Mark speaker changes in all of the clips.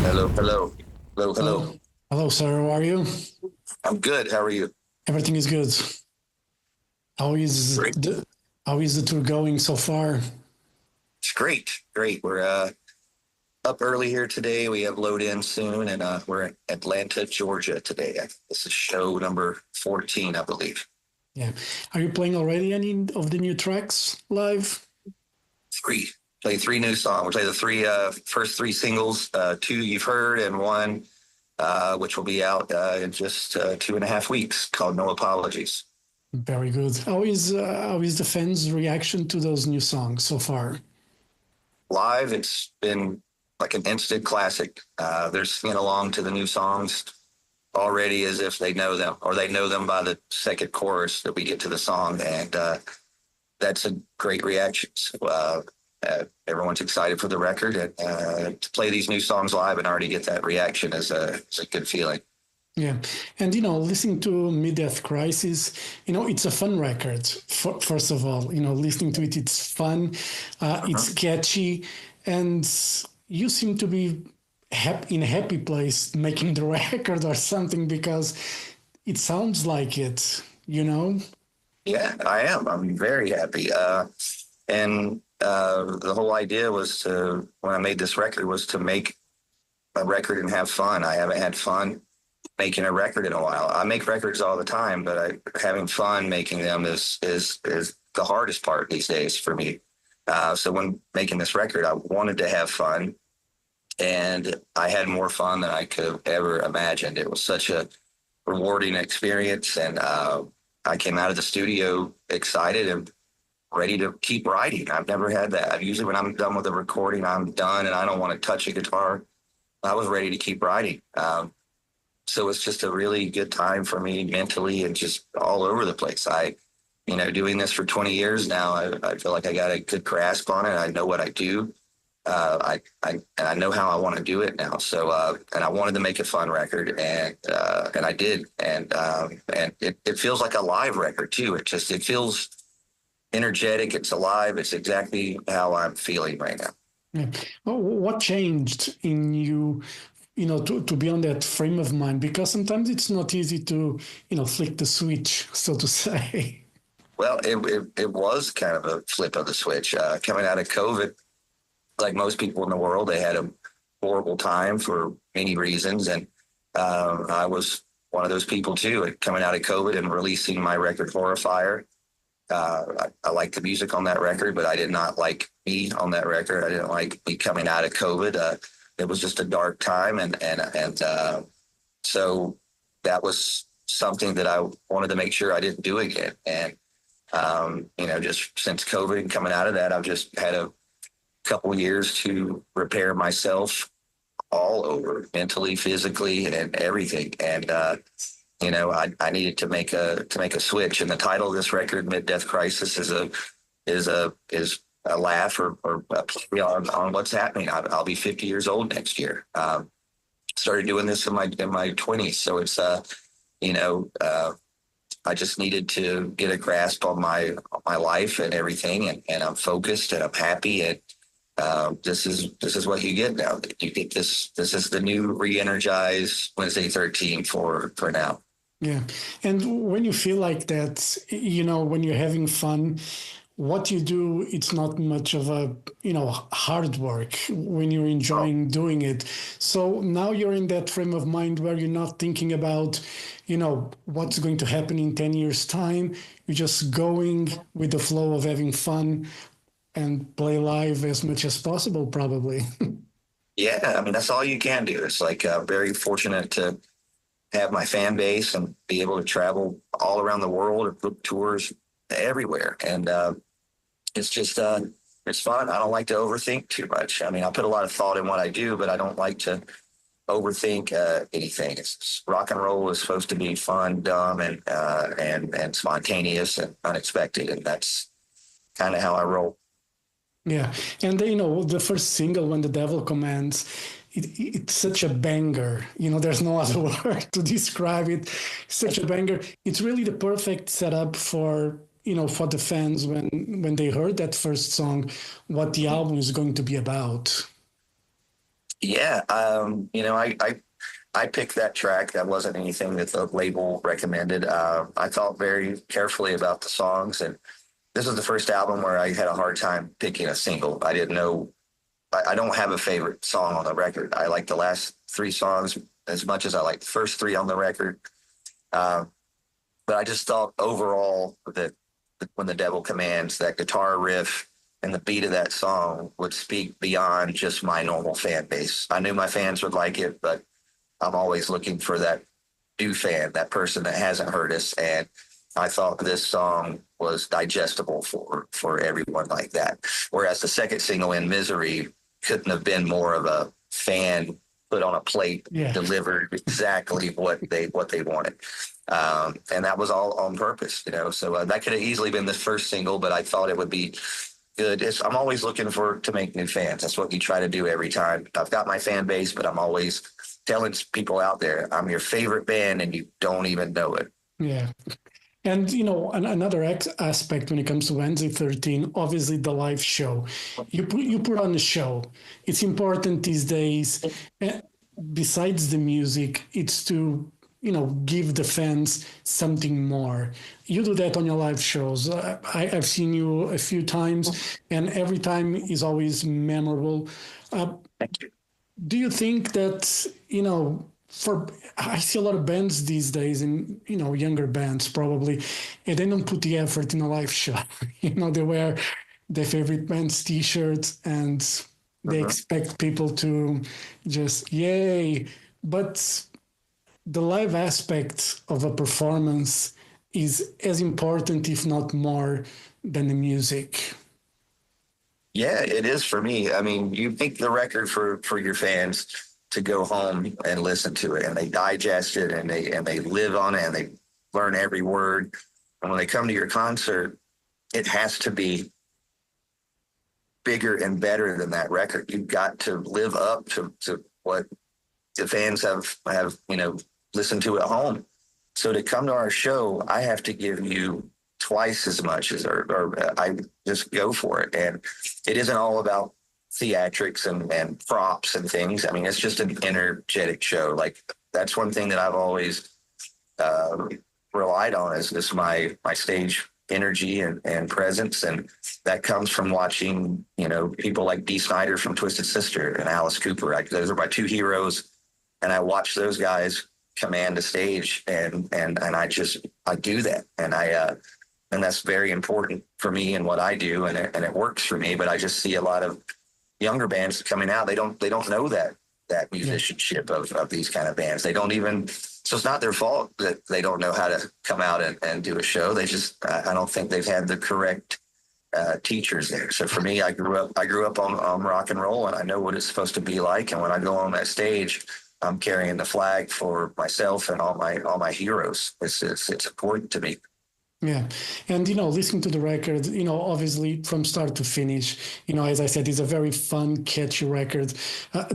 Speaker 1: Hello, hello, hello, hello.
Speaker 2: Hello. Hello, sir. How are you?
Speaker 1: I'm good. How are you?
Speaker 2: Everything is good. How is
Speaker 1: Great.
Speaker 2: the how is the tour going so far?
Speaker 1: It's great. Great. We're up early here today. We have load in soon, and we're in Atlanta, Georgia today. This is show number 14, I believe.
Speaker 2: Yeah. Are you playing already any of the new tracks live?
Speaker 1: Three. Play three new songs. We'll play the three first three singles. Two you've heard, and one which will be out in just 2.5 weeks, called No Apologies.
Speaker 2: Very good. How is the fans' reaction to those new songs so far?
Speaker 1: Live, it's been like an instant classic. They're singing along to the new songs already as if they know them, or they know them by the second chorus that we get to the song, and that's a great reaction. So, everyone's excited for the record, and to play these new songs live and already get that reaction is a good feeling.
Speaker 2: Yeah. And listening to Mid-Death Crisis, it's a fun record. First of all, listening to it, it's fun,
Speaker 1: Uh-huh.
Speaker 2: it's catchy, and you seem to be in a happy place making the record or something because it sounds like it.
Speaker 1: Yeah, I am. I'm very happy. And the whole idea was to, when I made this record, was to make a record and have fun. I haven't had fun making a record in a while. I make records all the time, but having fun making them is the hardest part these days for me. So when making this record, I wanted to have fun, and I had more fun than I could have ever imagined. It was such a rewarding experience, and I came out of the studio excited and ready to keep writing. I've never had that. Usually when I'm done with a recording, I'm done and I don't want to touch a guitar. I was ready to keep writing. So it's just a really good time for me mentally and just all over the place. Doing this for 20 years now, I feel like I got a good grasp on it. I know what I do. And I know how I want to do it now. So, and I wanted to make a fun record, and I did. And it feels like a live record too. It feels energetic. It's alive. It's exactly how I'm feeling right now.
Speaker 2: Yeah. Oh, what changed in you, to be on that frame of mind? Because sometimes it's not easy to, flick the switch, so to say.
Speaker 1: Well, it was kind of a flip of the switch. Coming out of COVID, like most people in the world, they had a horrible time for many reasons. And I was one of those people too, coming out of COVID and releasing my record Horrifier. I liked the music on that record, but I did not like me on that record. I didn't like me coming out of COVID. It was just a dark time, and so that was something that I wanted to make sure I didn't do again. And just since COVID and coming out of that, I've just had a couple years to repair myself all over, mentally, physically, and everything. And I needed to make a switch. And the title of this record, Mid Death Crisis, is a laugh or a play on what's happening. I'll be 50 years old next year. Started doing this in my 20s, so it's I just needed to get a grasp on my life and everything, and I'm focused and I'm happy, and this is what you get now. You get this. This is the new re-energized Wednesday 13 for now.
Speaker 2: Yeah. And when you feel like that, when you're having fun, what you do, it's not much of a, hard work when you're
Speaker 1: Oh,
Speaker 2: enjoying doing it. So now you're in that frame of mind where you're not thinking about, what's going to happen in 10 years' time. You're just going with the flow of having fun and play live as much as possible, probably.
Speaker 1: yeah. I mean, that's all you can do. It's like very fortunate to have my fan base and be able to travel all around the world and book tours everywhere. And it's just it's fun. I don't like to overthink too much. I mean, I put a lot of thought in what I do, but I don't like to overthink anything. It's rock and roll is supposed to be fun, dumb, and spontaneous and unexpected, and that's kind of how I roll.
Speaker 2: Yeah, and the first single, "When the Devil Commands," it's such a banger. There's no other word to describe it. Such a banger. It's really the perfect setup for the fans when they heard that first song, what the album is going to be about.
Speaker 1: Yeah, I picked that track. That wasn't anything that the label recommended. I thought very carefully about the songs, and this is the first album where I had a hard time picking a single. I didn't know. I don't have a favorite song on the record. I like the last three songs as much as I like the first three on the record. Uh, but I just thought overall that when the devil commands, that guitar riff and the beat of that song would speak beyond just my normal fan base. I knew my fans would like it, but I'm always looking for that new fan, that person that hasn't heard us. And I thought this song was digestible for everyone like that. Whereas the second single, In Misery, couldn't have been more of a fan put on a plate,
Speaker 2: Yeah.
Speaker 1: delivered exactly what they wanted. And that was all on purpose, you know. So that could have easily been the first single, but I thought it would be good. I'm always looking to make new fans. That's what you try to do every time. I've got my fan base, but I'm always telling people out there, I'm your favorite band, and you don't even know it.
Speaker 2: Yeah. And, another aspect when it comes to Wednesday 13, obviously the live show. You put on a show. It's important these days. Besides the music, it's to, give the fans something more. You do that on your live shows. I've seen you a few times, and every time is always memorable.
Speaker 1: Thank you.
Speaker 2: Do you think that, I see a lot of bands these days, and younger bands probably, and they don't put the effort in a live show. They wear their favorite band's t-shirts and they expect people to just yay. But the live aspect of a performance is as important, if not more, than the music.
Speaker 1: Yeah, it is for me. I mean, you make the record for your fans to go home and listen to it, and they digest it, and they live on it, and they learn every word. And when they come to your concert, it has to be bigger and better than that record. You've got to live up to what the fans have listened to at home. So to come to our show, I have to give you twice as much as, or I just go for it. And it isn't all about theatrics and props and things. I mean, it's just an energetic show. Like, that's one thing that I've always relied on is my stage energy and presence. And that comes from watching, people like Dee Snider from Twisted Sister and Alice Cooper. Those are my two heroes. And I watch those guys command a stage, and I do that. And that's very important for me and what I do. And it works for me. But I just see a lot of younger bands coming out. They don't know that musicianship of these kind of bands. They don't even, so it's not their fault that they don't know how to come out and do a show. They just, I don't think they've had the correct teachers there. So for me, I grew up on rock and roll, and I know what it's supposed to be like. And when I go on that stage, I'm carrying the flag for myself and all my heroes. It's important to me.
Speaker 2: Yeah. And, listening to the record, obviously from start to finish, as I said, it's a very fun, catchy record.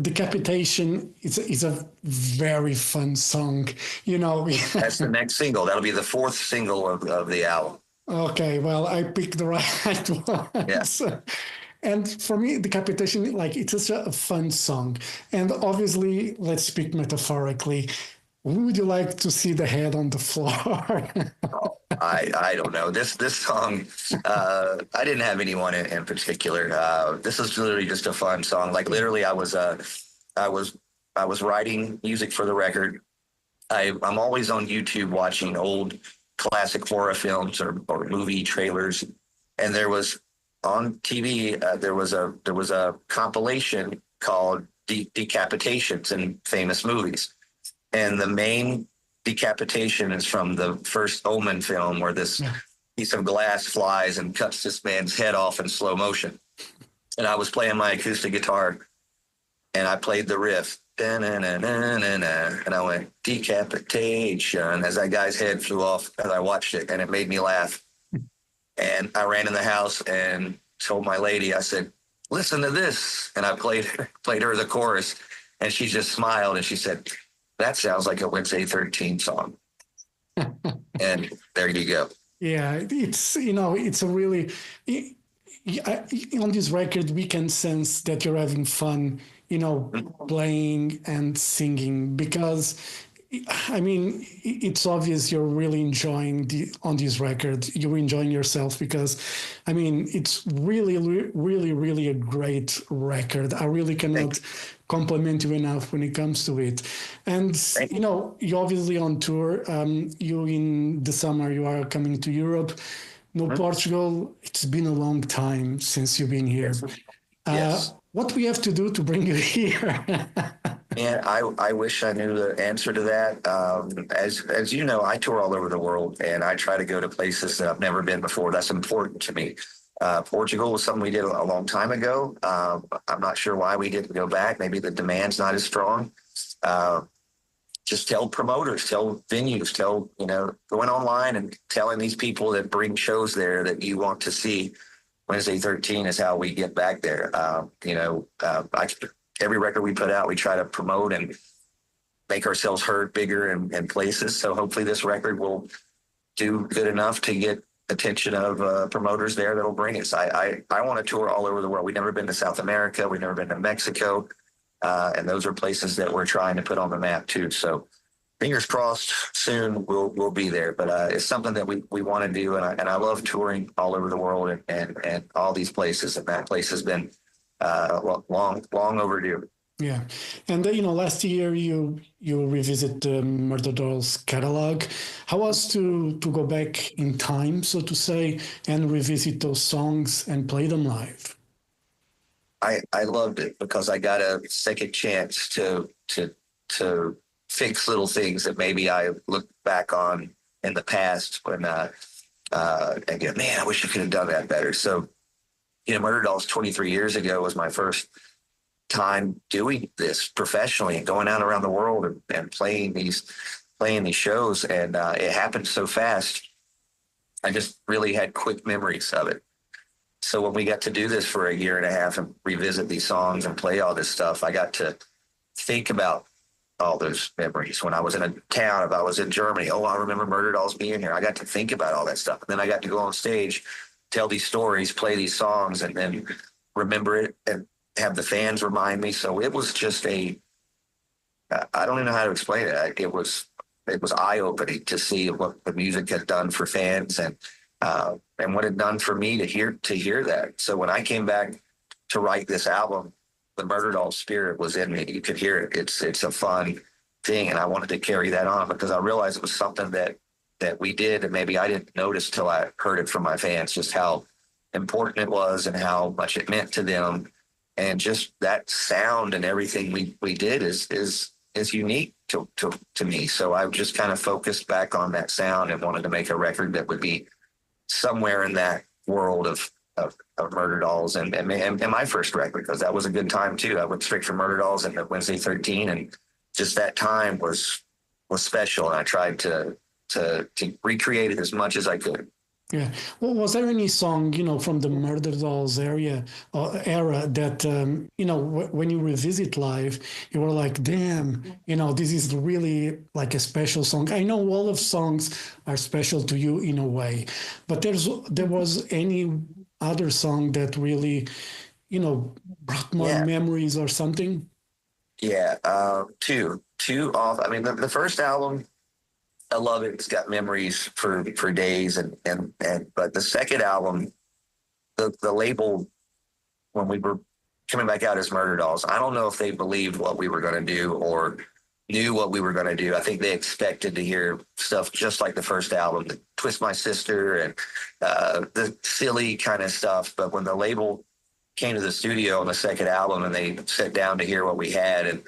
Speaker 2: Decapitation is a very fun song,
Speaker 1: That's the next single. That'll be the fourth single of the album.
Speaker 2: Okay, well, I picked the right one.
Speaker 1: Yeah.
Speaker 2: And for me, Decapitation, it's just a fun song. And obviously, let's speak metaphorically. Would you like to see the head on the floor?
Speaker 1: I don't know. This song, I didn't have anyone in particular. This is literally just a fun song. Like, literally, I was writing music for the record. I'm always on YouTube watching old classic horror films or movie trailers, and there was on TV there was a compilation called Decapitations in Famous Movies, and the main decapitation is from the first Omen film, where this piece of glass flies and cuts this man's head off in slow motion. And I was playing my acoustic guitar, and I played the riff, and I went, decapitation, as that guy's head flew off as I watched it, and it made me laugh. And I ran in the house and told my lady, I said, listen to this. And I played her the chorus, and she just smiled, and she said, that sounds like a Wednesday 13 song. And there you go.
Speaker 2: Yeah, it's a really, on this record, we can sense that you're having fun, playing and singing? Because I mean, it's obvious you're really enjoying on this record. You're enjoying yourself because, I mean, it's really, really, really a great record. I really cannot compliment you enough when it comes to it. And you're obviously on tour. You in the summer you are coming to Europe. No, Portugal. It's been a long time since you've been here.
Speaker 1: Yes.
Speaker 2: What we have to do to bring you here?
Speaker 1: And I wish I knew the answer to that. As you know, I tour all over the world, and I try to go to places that I've never been before. That's important to me. Portugal was something we did a long time ago. I'm not sure why we didn't go back. Maybe the demand's not as strong. Just tell promoters, tell venues, going online and telling these people that bring shows there that you want to see. Wednesday 13 is how we get back there. Every record we put out, we try to promote and make ourselves heard bigger in places. So hopefully this record will do good enough to get attention of promoters there that'll bring us. I want to tour all over the world. We've never been to South America. We've never been to Mexico. And those are places that we're trying to put on the map too. So fingers crossed soon we'll be there. But it's something that we want to do. And I love touring all over the world and all these places. And that place has been long overdue.
Speaker 2: Yeah, and last year you revisit the Murderdolls catalog. How was to go back in time, so to say, and revisit those songs and play them live?
Speaker 1: I loved it because I got a second chance to fix little things that maybe I look back on in the past when and go, man, I wish I could have done that better. So, Murderdolls 23 years ago was my first time doing this professionally and going out around the world and playing these shows. And it happened so fast. I just really had quick memories of it. So when we got to do this for a year and a half and revisit these songs and play all this stuff, I got to think about all those memories. When I was in a town, if I was in Germany, I remember Murderdolls being here. I got to think about all that stuff. And then I got to go on stage, tell these stories, play these songs, and then remember it and have the fans remind me. So it was just I don't even know how to explain it. It was eye-opening to see what the music had done for fans and what it done for me to hear that. So when I came back to write this album, the Murderdolls spirit was in me. You could hear it. It's a fun thing, and I wanted to carry that on because I realized it was something that we did, and maybe I didn't notice till I heard it from my fans, just how important it was and how much it meant to them. And just that sound and everything we did is unique to me. So I just kind of focused back on that sound and wanted to make a record that would be somewhere in that world of Murderdolls and my first record, because that was a good time too. I went straight from Murderdolls into Wednesday 13, and just that time was special. And I tried to recreate it as much as I could.
Speaker 2: Yeah. Well, was there any song, from the Murderdolls era that, when you revisit live, you were like, damn, this is really like a special song. I know all of songs are special to you in a way, but there was any other song that really, brought more memories or something?
Speaker 1: Yeah. Two off. I mean, the first album, I love it. It's got memories for days, but the second album, the label, when we were coming back out as Murderdolls, I don't know if they believed what we were going to do or knew what we were going to do. I think they expected to hear stuff just like the first album, the Twist My Sister and the silly kind of stuff. But when the label came to the studio on the second album and they sat down to hear what we had, and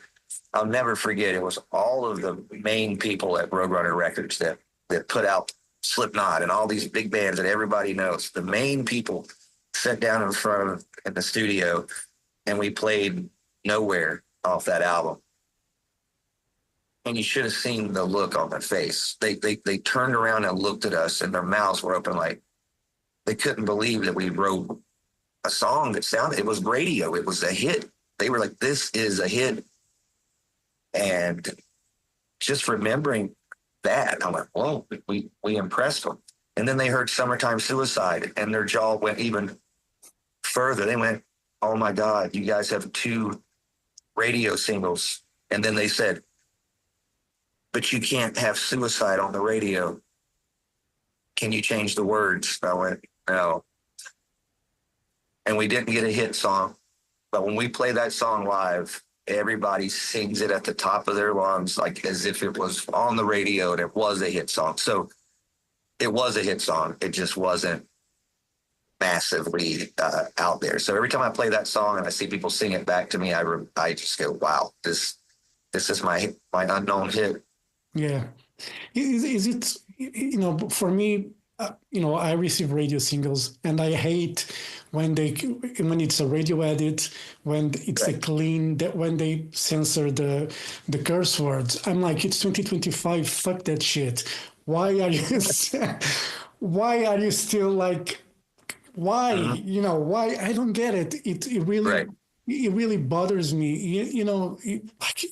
Speaker 1: I'll never forget, it was all of the main people at Roadrunner Records that put out Slipknot and all these big bands that everybody knows. The main people sat down in the studio, and we played Nowhere off that album. And you should have seen the look on their face. They turned around and looked at us, and their mouths were open like they couldn't believe that we wrote a song that it was radio. It was a hit. They were like, this is a hit. And just remembering that, I'm like, whoa, we impressed them. And then they heard Summertime Suicide, and their jaw went even further. They went, oh my God, you guys have two radio singles. And then they said, but you can't have suicide on the radio. Can you change the words? I went, no. And we didn't get a hit song. But when we play that song live, everybody sings it at the top of their lungs, like as if it was on the radio and it was a hit song. So it was a hit song. It just wasn't massively out there. So every time I play that song and I see people sing it back to me, I just go, wow, this is my unknown hit.
Speaker 2: Yeah. Is it, for me, I receive radio singles and I hate when it's a radio edit, when it's a clean, that when they censor the curse words. I'm like, it's 2025, fuck that shit. Why are you, why are you still like, why, why? I don't get it. It really,
Speaker 1: Right.
Speaker 2: it really bothers me.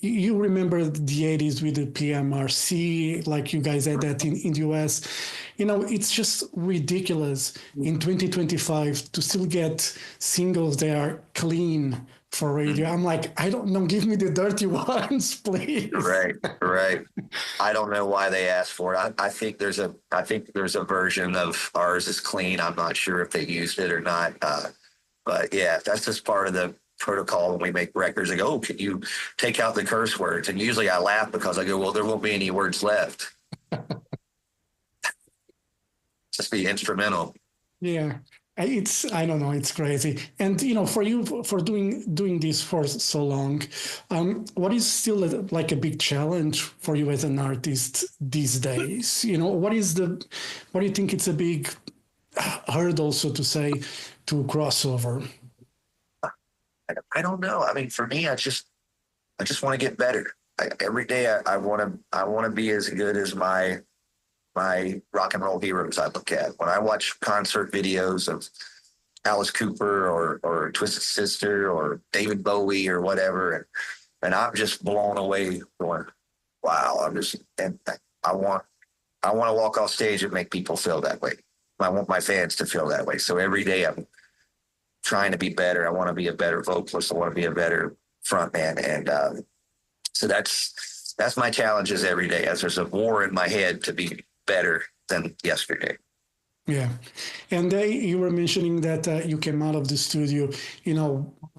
Speaker 2: You remember the 80s with the PMRC, like you guys had that in the US. It's just ridiculous in 2025 to still get singles that are clean for radio. I'm like, I don't know, give me the dirty ones, please.
Speaker 1: Right. I don't know why they asked for it. I think there's a version of ours is clean. I'm not sure if they used it or not. But yeah, that's just part of the protocol when we make records. They go, oh, can you take out the curse words? And usually I laugh because I go, well, there won't be any words left. Just be instrumental.
Speaker 2: Yeah. I don't know, it's crazy. And for you, for doing this for so long, what is still like a big challenge for you as an artist these days? What do you think it's a big hurdle, so to say, to cross over?
Speaker 1: I don't know. I mean, for me, I just want to get better. Every day I want to be as good as my rock and roll heroes I look at. When I watch concert videos of Alice Cooper or Twisted Sister or David Bowie or whatever, and I'm just blown away going, wow, I want to walk off stage and make people feel that way. I want my fans to feel that way. So every day I'm trying to be better. I want to be a better vocalist. I want to be a better frontman. And so that's my challenges every day, as there's a war in my head to be better than yesterday.
Speaker 2: Yeah. And you were mentioning that you came out of the studio,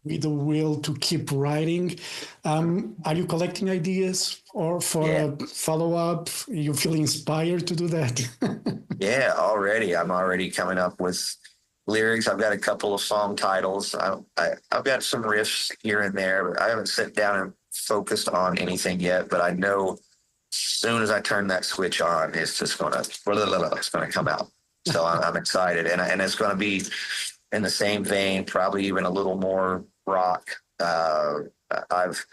Speaker 2: with the will to keep writing. Are you collecting ideas or for a follow-up? You feel inspired to do that?
Speaker 1: Yeah, already. I'm already coming up with lyrics. I've got a couple of song titles. I've got some riffs here and there, but I haven't sat down and focused on anything yet. But I know as soon as I turn that switch on, it's gonna come out. So I'm excited, and it's going to be in the same vein, probably even a little more rock. I've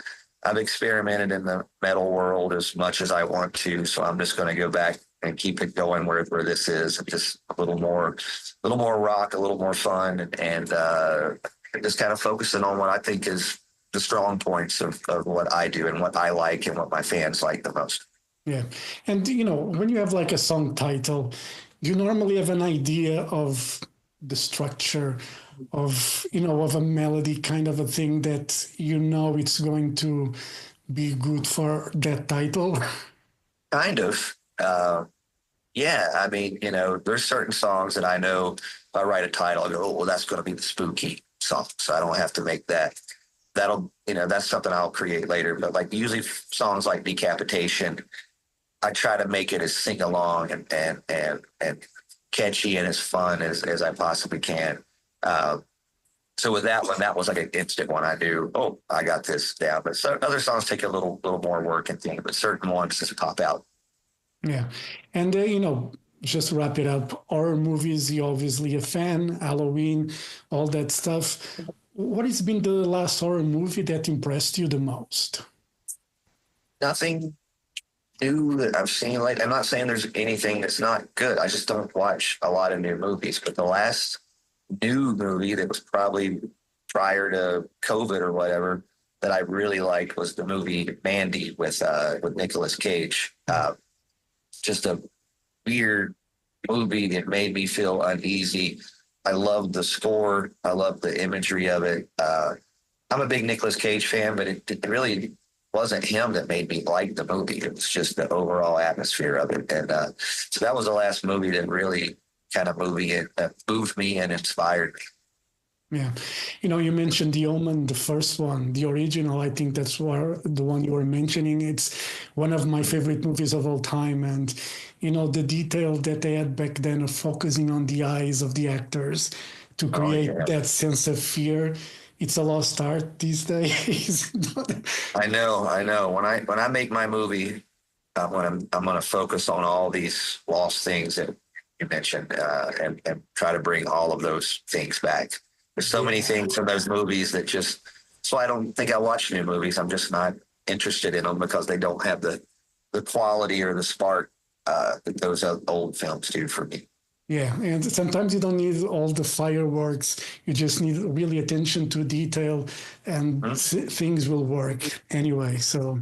Speaker 1: experimented in the metal world as much as I want to, so I'm just going to go back and keep it going where this is, just a little more rock, a little more fun, and just kind of focusing on what I think is the strong points of what I do and what I like and what my fans like the most.
Speaker 2: Yeah. And, when you have like a song title, you normally have an idea of the structure of, of a melody kind of a thing that it's going to be good for that title.
Speaker 1: Kind of. Yeah. I mean, there's certain songs that I know if I write a title, I go, oh, well, that's going to be the spooky song. So I don't have to make that. That's something I'll create later. But like usually songs like Decapitation, I try to make it as sing along and catchy and as fun as I possibly can. So with that one, that was like an instant one. I knew, oh, I got this down. But other songs take a little more work and things, but certain ones just pop out.
Speaker 2: Yeah. And, just to wrap it up, horror movies, you're obviously a fan, Halloween, all that stuff. What has been the last horror movie that impressed you the most?
Speaker 1: Nothing new that I've seen lately. I'm not saying there's anything that's not good. I just don't watch a lot of new movies. But the last new movie that was probably prior to COVID or whatever that I really liked was the movie Mandy with Nicolas Cage. Just a weird movie that made me feel uneasy. I loved the score. I loved the imagery of it. I'm a big Nicolas Cage fan, but it really wasn't him that made me like the movie. It was just the overall atmosphere of it. And so that was the last movie that really kind of moved me and inspired me.
Speaker 2: Yeah. You mentioned The Omen, the first one, the original. I think that's the one you were mentioning. It's one of my favorite movies of all time. And, the detail that they had back then of focusing on the eyes of the actors to
Speaker 1: Oh
Speaker 2: create
Speaker 1: yeah,
Speaker 2: that sense of fear. It's a lost art these days.
Speaker 1: I know. When I make my movie, I'm gonna focus on all these lost things that you mentioned, and try to bring all of those things back. There's so many things from those movies that just. So I don't think I watch new movies. I'm just not interested in them because they don't have the quality or the spark that those old films do for me.
Speaker 2: Yeah, and sometimes you don't need all the fireworks. You just need really attention to detail, and
Speaker 1: Hmm?
Speaker 2: things will work anyway. So,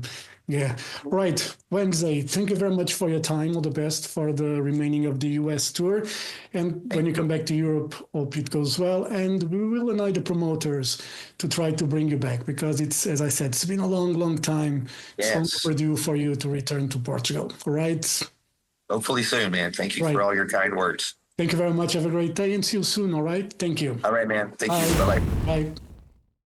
Speaker 2: yeah. Right. Wednesday, thank you very much for your time. All the best for the remaining of the US tour. And when
Speaker 1: Thank
Speaker 2: you come
Speaker 1: you.
Speaker 2: back to Europe, hope it goes well. And we will annoy the promoters to try to bring you back because it's, as I said, it's been a long, long time. It's long
Speaker 1: Yes.
Speaker 2: overdue for you to return to Portugal. All right.
Speaker 1: Hopefully soon, man. Thank you for
Speaker 2: Right.
Speaker 1: all your kind words.
Speaker 2: Thank you very much. Have a great day and see you soon. All right. Thank you.
Speaker 1: All right, man. Thank you.
Speaker 2: Bye.
Speaker 1: Bye bye.
Speaker 2: Bye.